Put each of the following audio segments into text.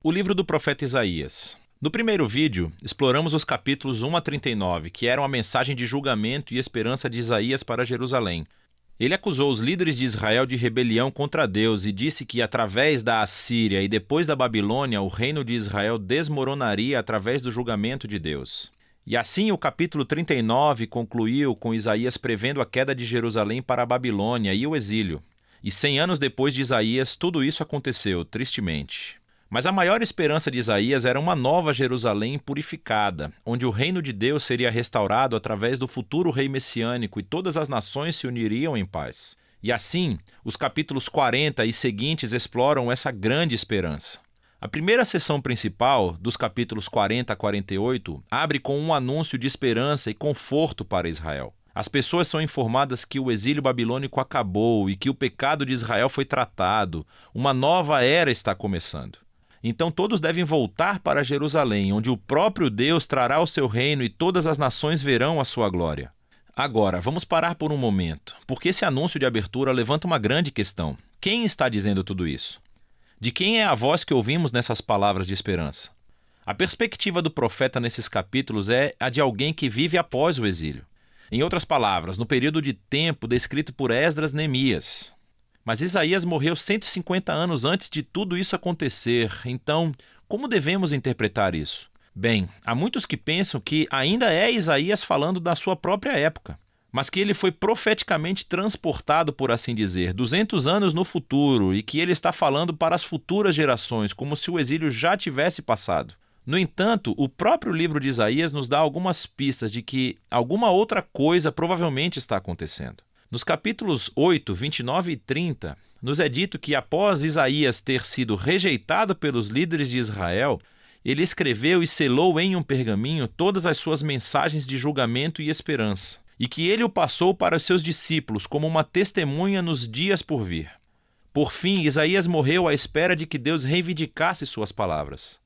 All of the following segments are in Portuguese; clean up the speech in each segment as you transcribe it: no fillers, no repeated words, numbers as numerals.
O livro do profeta Isaías. No primeiro vídeo, exploramos os capítulos 1 a 39, que eram a mensagem de julgamento e esperança de Isaías para Jerusalém. Ele acusou os líderes de Israel de rebelião contra Deus e disse que através da Assíria e depois da Babilônia, o reino de Israel desmoronaria através do julgamento de Deus. E assim o capítulo 39 concluiu com Isaías prevendo a queda de Jerusalém para a Babilônia e o exílio. E 100 anos depois de Isaías, tudo isso aconteceu, tristemente. Mas a maior esperança de Isaías era uma nova Jerusalém purificada, onde o reino de Deus seria restaurado através do futuro rei messiânico e todas as nações se uniriam em paz. E assim, os capítulos 40 e seguintes exploram essa grande esperança. A primeira sessão principal, dos capítulos 40 a 48, abre com um anúncio de esperança e conforto para Israel. As pessoas são informadas que o exílio babilônico acabou e que o pecado de Israel foi tratado. Uma nova era está começando. Então todos devem voltar para Jerusalém, onde o próprio Deus trará o seu reino e todas as nações verão a sua glória. Agora, vamos parar por um momento, porque esse anúncio de abertura levanta uma grande questão. Quem está dizendo tudo isso? De quem é a voz que ouvimos nessas palavras de esperança? A perspectiva do profeta nesses capítulos é a de alguém que vive após o exílio. Em outras palavras, no período de tempo descrito por Esdras Neemias. Mas Isaías morreu 150 anos antes de tudo isso acontecer, então como devemos interpretar isso? Bem, há muitos que pensam que ainda é Isaías falando da sua própria época, mas que ele foi profeticamente transportado, por assim dizer, 200 anos no futuro e que ele está falando para as futuras gerações, como se o exílio já tivesse passado. No entanto, o próprio livro de Isaías nos dá algumas pistas de que alguma outra coisa provavelmente está acontecendo. Nos capítulos 8, 29 e 30, nos é dito que após Isaías ter sido rejeitado pelos líderes de Israel, ele escreveu e selou em um pergaminho todas as suas mensagens de julgamento e esperança, e que ele o passou para os seus discípulos como uma testemunha nos dias por vir. Por fim, Isaías morreu à espera de que Deus reivindicasse suas palavras.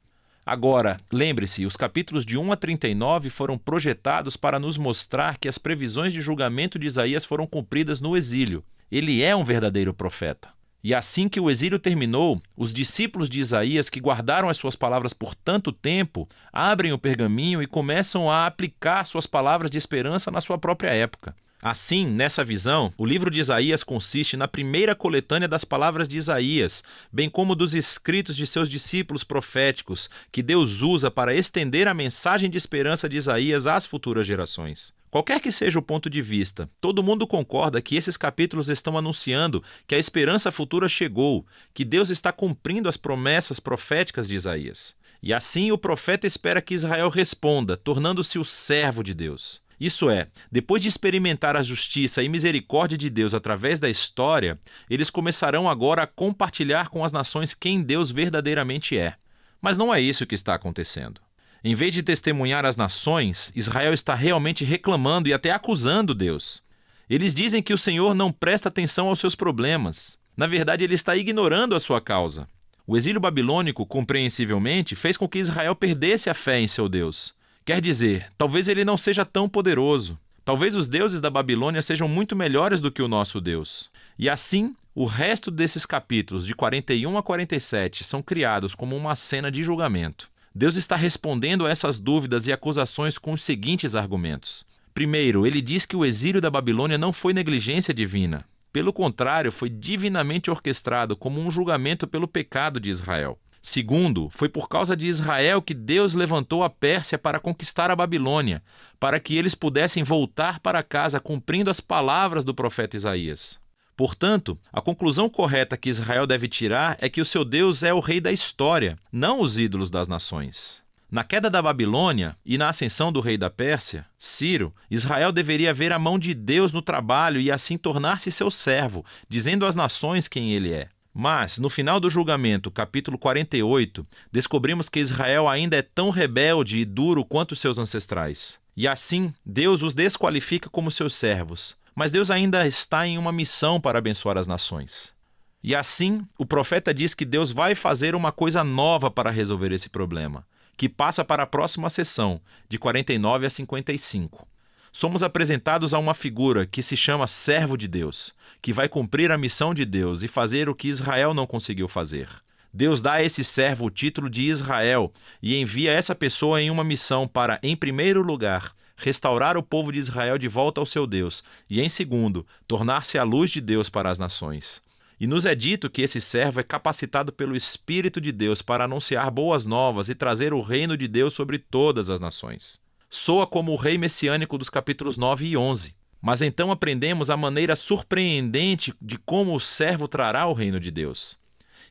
Agora, lembre-se, os capítulos de 1 a 39 foram projetados para nos mostrar que as previsões de julgamento de Isaías foram cumpridas no exílio. Ele é um verdadeiro profeta. E assim que o exílio terminou, os discípulos de Isaías, que guardaram as suas palavras por tanto tempo, abrem o pergaminho e começam a aplicar suas palavras de esperança na sua própria época. Assim, nessa visão, o livro de Isaías consiste na primeira coletânea das palavras de Isaías, bem como dos escritos de seus discípulos proféticos, que Deus usa para estender a mensagem de esperança de Isaías às futuras gerações. Qualquer que seja o ponto de vista, todo mundo concorda que esses capítulos estão anunciando que a esperança futura chegou, que Deus está cumprindo as promessas proféticas de Isaías. E assim o profeta espera que Israel responda, tornando-se o servo de Deus. Isso é, depois de experimentar a justiça e misericórdia de Deus através da história, eles começarão agora a compartilhar com as nações quem Deus verdadeiramente é. Mas não é isso que está acontecendo. Em vez de testemunhar às nações, Israel está realmente reclamando e até acusando Deus. Eles dizem que o Senhor não presta atenção aos seus problemas. Na verdade, ele está ignorando a sua causa. O exílio babilônico, compreensivelmente, fez com que Israel perdesse a fé em seu Deus. Quer dizer, talvez ele não seja tão poderoso. Talvez os deuses da Babilônia sejam muito melhores do que o nosso Deus. E assim, o resto desses capítulos, de 41 a 47, são criados como uma cena de julgamento. Deus está respondendo a essas dúvidas e acusações com os seguintes argumentos. Primeiro, ele diz que o exílio da Babilônia não foi negligência divina. Pelo contrário, foi divinamente orquestrado como um julgamento pelo pecado de Israel. Segundo, foi por causa de Israel que Deus levantou a Pérsia para conquistar a Babilônia, para que eles pudessem voltar para casa cumprindo as palavras do profeta Isaías. Portanto, a conclusão correta que Israel deve tirar é que o seu Deus é o rei da história, não os ídolos das nações. Na queda da Babilônia e na ascensão do rei da Pérsia, Ciro, Israel deveria ver a mão de Deus no trabalho e assim tornar-se seu servo, dizendo às nações quem ele é. Mas, no final do julgamento, capítulo 48, descobrimos que Israel ainda é tão rebelde e duro quanto seus ancestrais. E assim, Deus os desqualifica como seus servos. Mas Deus ainda está em uma missão para abençoar as nações. E assim, o profeta diz que Deus vai fazer uma coisa nova para resolver esse problema, que passa para a próxima sessão, de 49 a 55. Somos apresentados a uma figura que se chama servo de Deus, que vai cumprir a missão de Deus e fazer o que Israel não conseguiu fazer. Deus dá a esse servo o título de Israel e envia essa pessoa em uma missão para, em primeiro lugar, restaurar o povo de Israel de volta ao seu Deus e, em segundo, tornar-se a luz de Deus para as nações. E nos é dito que esse servo é capacitado pelo Espírito de Deus para anunciar boas novas e trazer o reino de Deus sobre todas as nações. Soa como o rei messiânico dos capítulos 9 e 11. Mas então aprendemos a maneira surpreendente de como o servo trará o reino de Deus.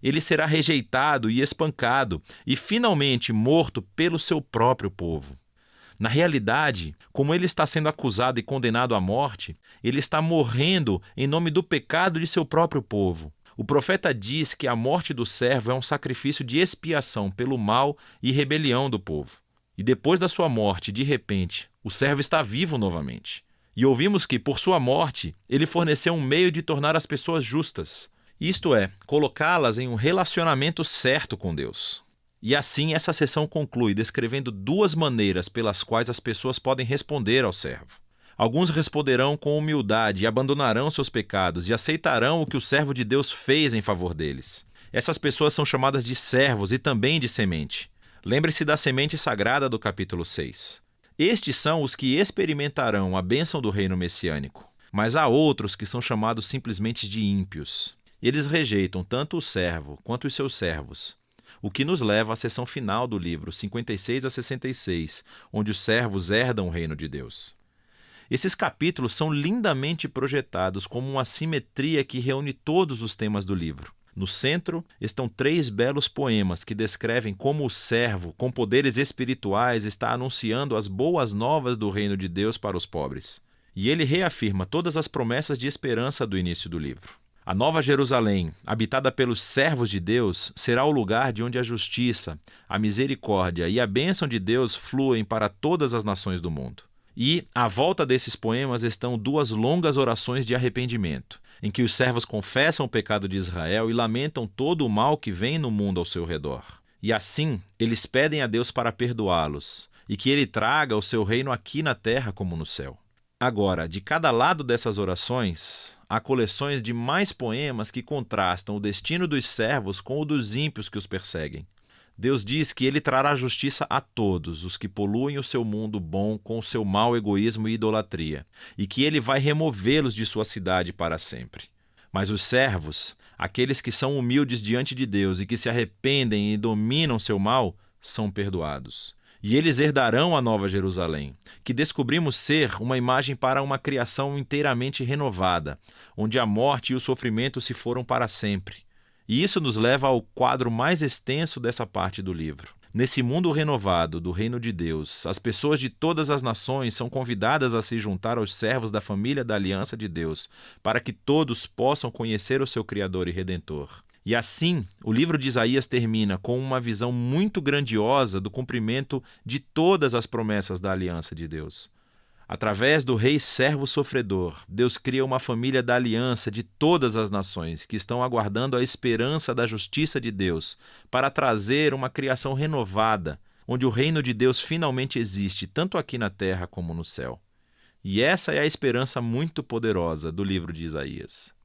Ele será rejeitado e espancado e finalmente morto pelo seu próprio povo. Na realidade, como ele está sendo acusado e condenado à morte, ele está morrendo em nome do pecado de seu próprio povo. O profeta diz que a morte do servo é um sacrifício de expiação pelo mal e rebelião do povo. E depois da sua morte, de repente, o servo está vivo novamente. E ouvimos que, por sua morte, ele forneceu um meio de tornar as pessoas justas. Isto é, colocá-las em um relacionamento certo com Deus. E assim essa sessão conclui descrevendo duas maneiras pelas quais as pessoas podem responder ao servo. Alguns responderão com humildade e abandonarão seus pecados e aceitarão o que o servo de Deus fez em favor deles. Essas pessoas são chamadas de servos e também de semente. Lembre-se da semente sagrada do capítulo 6. Estes são os que experimentarão a bênção do reino messiânico. Mas há outros que são chamados simplesmente de ímpios. Eles rejeitam tanto o servo quanto os seus servos. O que nos leva à seção final do livro, 56 a 66, onde os servos herdam o reino de Deus. Esses capítulos são lindamente projetados como uma simetria que reúne todos os temas do livro. No centro estão 3 belos poemas que descrevem como o servo, com poderes espirituais, está anunciando as boas novas do reino de Deus para os pobres. E ele reafirma todas as promessas de esperança do início do livro. A Nova Jerusalém, habitada pelos servos de Deus, será o lugar de onde a justiça, a misericórdia e a bênção de Deus fluem para todas as nações do mundo. E, à volta desses poemas, estão 2 longas orações de arrependimento, em que os servos confessam o pecado de Israel e lamentam todo o mal que vem no mundo ao seu redor. E assim, eles pedem a Deus para perdoá-los, e que ele traga o seu reino aqui na terra como no céu. Agora, de cada lado dessas orações, há coleções de mais poemas que contrastam o destino dos servos com o dos ímpios que os perseguem. Deus diz que ele trará justiça a todos os que poluem o seu mundo bom com o seu mau egoísmo e idolatria, e que ele vai removê-los de sua cidade para sempre. Mas os servos, aqueles que são humildes diante de Deus e que se arrependem e dominam seu mal, são perdoados. E eles herdarão a Nova Jerusalém, que descobrimos ser uma imagem para uma criação inteiramente renovada, onde a morte e o sofrimento se foram para sempre. E isso nos leva ao quadro mais extenso dessa parte do livro. Nesse mundo renovado do reino de Deus, as pessoas de todas as nações são convidadas a se juntar aos servos da família da aliança de Deus, para que todos possam conhecer o seu Criador e Redentor. E assim, o livro de Isaías termina com uma visão muito grandiosa do cumprimento de todas as promessas da aliança de Deus. Através do rei servo sofredor, Deus cria uma família da aliança de todas as nações que estão aguardando a esperança da justiça de Deus para trazer uma criação renovada, onde o reino de Deus finalmente existe, tanto aqui na terra como no céu. E essa é a esperança muito poderosa do livro de Isaías.